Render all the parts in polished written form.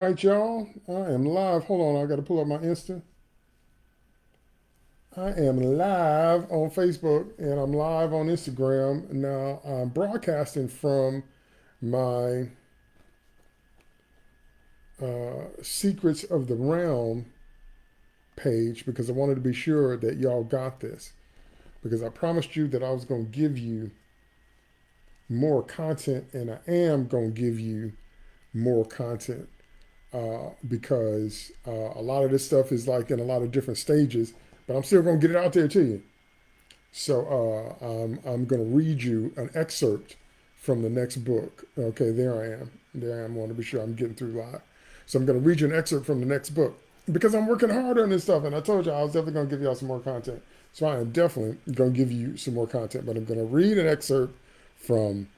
All right, y'all. I am live. Hold on, I got to pull up my Insta. I am live on Facebook and I'm live on Instagram. Now, I'm broadcasting from my Secrets of the Realm page because I wanted to be sure that y'all got this. Because I promised you that I was going to give you more content, and I am going to give you more content because a lot of this stuff is like in a lot of different stages, but I'm still going to get it out there to you. So I'm going to read you an excerpt from the next book. Okay, there I am. There I am. I want to be sure I'm getting through live. So I'm going to read you an excerpt from the next book because I'm working hard on this stuff. And I told you I was definitely going to give y'all some more content. So I am definitely going to give you some more content. But I'm going to read an excerpt from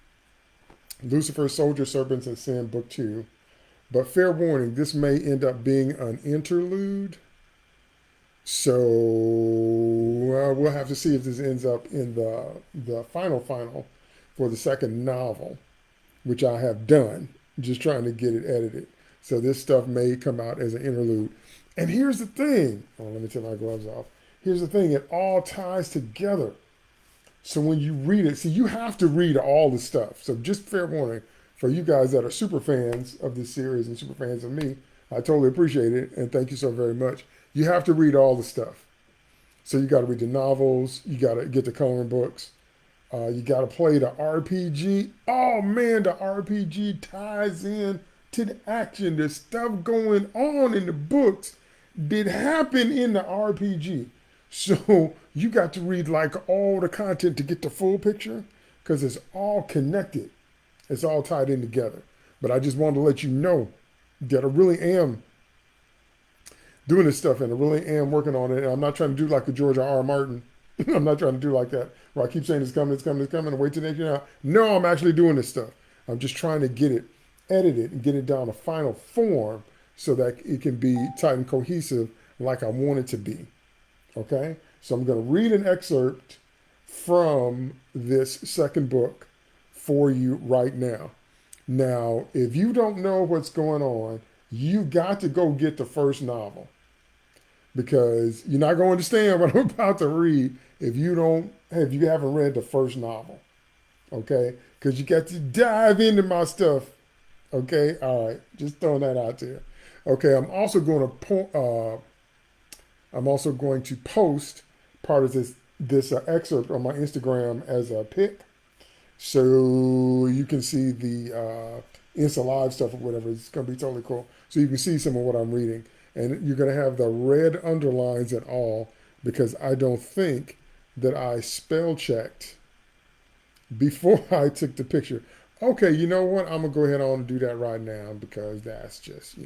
Lucifer, Soldier, Serpents, and Sin, Book 2. But fair warning, this may end up being an interlude. So we'll have to see if this ends up in the final for the second novel, which I have done, just trying to get it edited. So this stuff may come out as an interlude. And here's the thing. Oh, let me take my gloves off. Here's the thing. It all ties together. So when you read it, see, you have to read all the stuff. So just fair warning for you guys that are super fans of this series and super fans of me, I totally appreciate it. And thank you so very much. You have to read all the stuff. So you got to read the novels. You got to get the coloring books. You got to play the RPG. Oh man, the RPG ties in to the action. There's stuff going on in the books did happen in the RPG. So you got to read like all the content to get the full picture because it's all connected. It's all tied in together. But I just wanted to let you know that I really am doing this stuff and I really am working on it. And I'm not trying to do like a George R. Martin. I'm not trying to do like that where I keep saying it's coming, it's coming, it's coming, and wait till next year. No, I'm actually doing this stuff. I'm just trying to get it edited and get it down to final form so that it can be tight and cohesive like I want it to be. Okay? So I'm going to read an excerpt from this second book for you right now. Now, if you don't know what's going on, you got to go get the first novel because you're not going to understand what I'm about to read if you haven't read the first novel. Okay? Because you got to dive into my stuff. Okay? All right. Just throwing that out there. Okay, I'm also going to post part of this excerpt on my Instagram as a pic, so you can see the Insta Live stuff or whatever. It's going to be totally cool. So you can see some of what I'm reading, and you're going to have the red underlines and all because I don't think that I spell checked before I took the picture. Okay, you know what? I'm gonna go ahead on and do that right now because that's just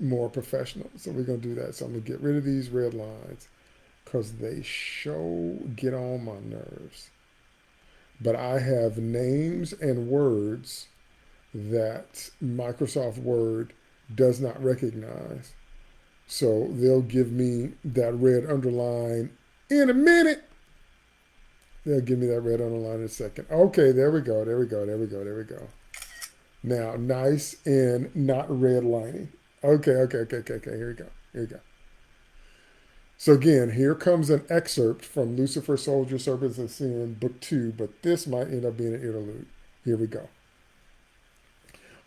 more professional. So we're going to do that. So I'm going to get rid of these red lines because they get on my nerves. But I have names and words that Microsoft Word does not recognize. So they'll give me that red underline in a minute. They'll give me that red underline in a second. Okay, there we go. There we go. There we go. There we go. Now, nice and not redlining. Okay. Here we go. Here we go. So again, here comes an excerpt from Lucifer, Soldier, Serpents, and Sin, Book 2, but this might end up being an interlude. Here we go.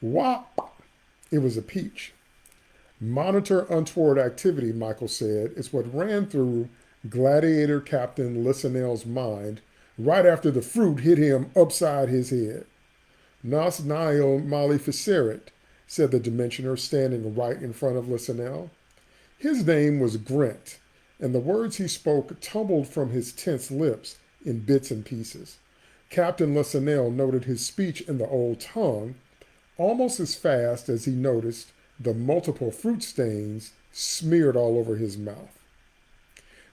Wop! It was a peach. Monitor untoward activity, Michael said, is what ran through Gladiator Captain Lisanel's mind right after the fruit hit him upside his head. Nas Nihil Maleficeret, said the Dimensioner, standing right in front of Lisanel. His name was Grint, and the words he spoke tumbled from his tense lips in bits and pieces. Captain Lisanel noted his speech in the old tongue almost as fast as he noticed the multiple fruit stains smeared all over his mouth.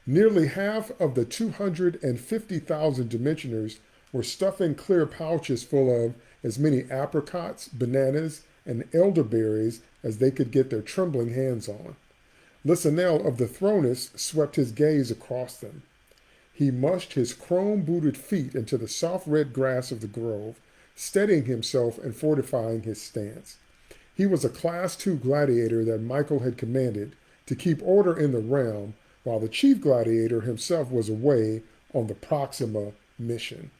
Nearly half of the 250,000 Dimensioners were stuffing clear pouches full of as many apricots, bananas, and elderberries as they could get their trembling hands on. Lisanel of the Thronus swept his gaze across them. He mushed his chrome-booted feet into the soft red grass of the grove, steadying himself and fortifying his stance. He was a Class 2 gladiator that Michael had commanded to keep order in the realm while the chief gladiator himself was away on the Proxima mission.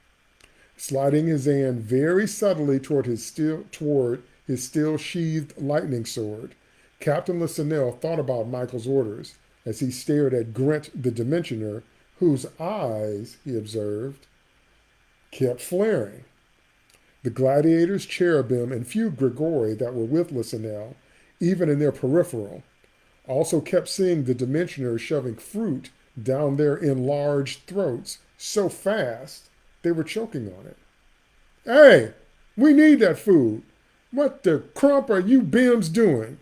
Sliding his hand very subtly toward his still sheathed lightning sword, Captain Listenell thought about Michael's orders as he stared at Grint the Dimensioner, whose eyes, he observed, kept flaring. The gladiators, cherubim, and few Grigori that were with Listenell, even in their peripheral, also kept seeing the Dimensioners shoving fruit down their enlarged throats so fast they were choking on it. Hey, we need that food. What the crump are you bims doing?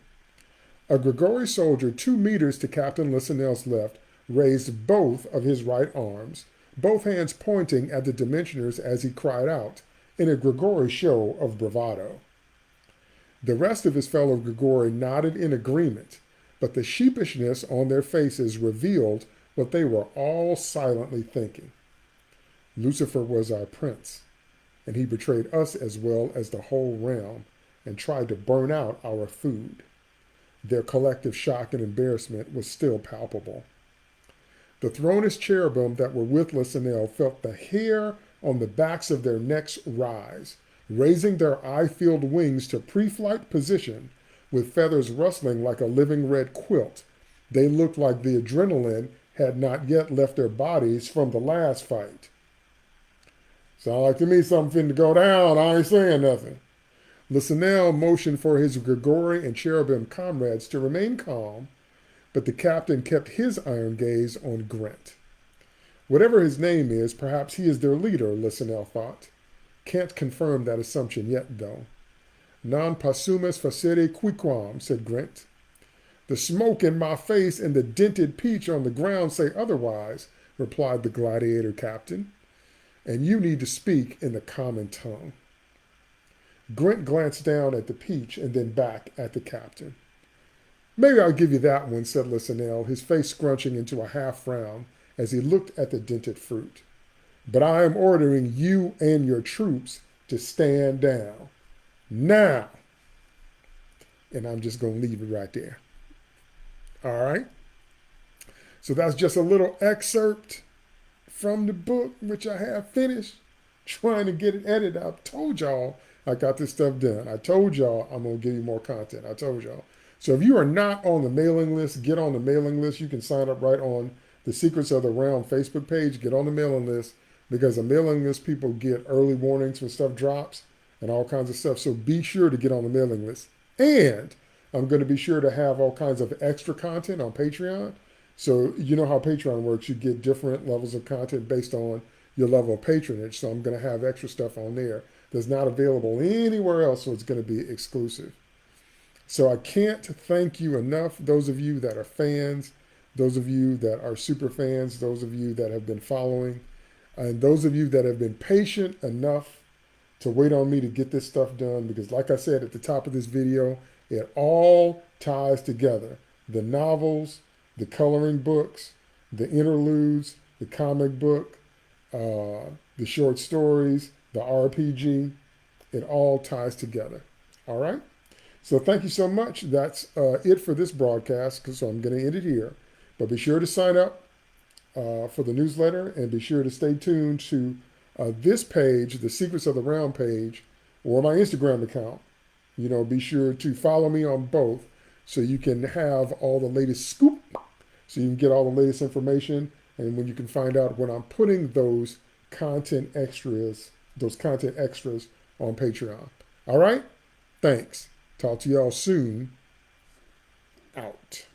A Grigori soldier 2 meters to Captain Listenell's left raised both of his right arms, both hands pointing at the Dimensioners as he cried out, in a Grigori show of bravado. The rest of his fellow Grigori nodded in agreement, but the sheepishness on their faces revealed what they were all silently thinking. Lucifer was our prince, and he betrayed us as well as the whole realm and tried to burn out our food. Their collective shock and embarrassment was still palpable. The thronist cherubim that were with Listenell felt the hair on the backs of their necks rise, raising their eye-filled wings to pre-flight position with feathers rustling like a living red quilt. They looked like the adrenaline had not yet left their bodies from the last fight. Sound like to me something to go down. I ain't saying nothing. Listenell motioned for his Grigori and cherubim comrades to remain calm, but the captain kept his iron gaze on Grint. Whatever his name is, perhaps he is their leader, Listenell thought. Can't confirm that assumption yet, though. Non possumus facere quiquam, said Grint. The smoke in my face and the dented peach on the ground say otherwise, replied the gladiator captain. And you need to speak in the common tongue. Grint glanced down at the peach and then back at the captain. Maybe I'll give you that one, said Listenell, his face scrunching into a half frown as he looked at the dented fruit. But I am ordering you and your troops to stand down. Now. And I'm just going to leave it right there. All right. So that's just a little excerpt from the book, which I have finished, trying to get it edited. I told y'all I got this stuff done. I told y'all I'm going to give you more content. I told y'all. So if you are not on the mailing list, get on the mailing list. You can sign up right on the Secrets of the Realm Facebook page. Get on the mailing list because the mailing list people get early warnings when stuff drops and all kinds of stuff. So be sure to get on the mailing list. And I'm going to be sure to have all kinds of extra content on Patreon. So you know how Patreon works. You get different levels of content based on your level of patronage. So I'm going to have extra stuff on there that's not available anywhere else. So it's going to be exclusive. So I can't thank you enough, those of you that are fans, those of you that are super fans, those of you that have been following, and those of you that have been patient enough to wait on me to get this stuff done. Because like I said at the top of this video, it all ties together. The novels, the coloring books, the interludes, the comic book, the short stories, the RPG, it all ties together. All right? So thank you so much. That's it for this broadcast, so I'm going to end it here. But be sure to sign up for the newsletter and be sure to stay tuned to this page, the Secrets of the Realm page, or my Instagram account. You know, be sure to follow me on both so you can have all the latest scoop, so you can get all the latest information, and when you can find out when I'm putting those content extras on Patreon. All right? Thanks. Talk to y'all soon. Out.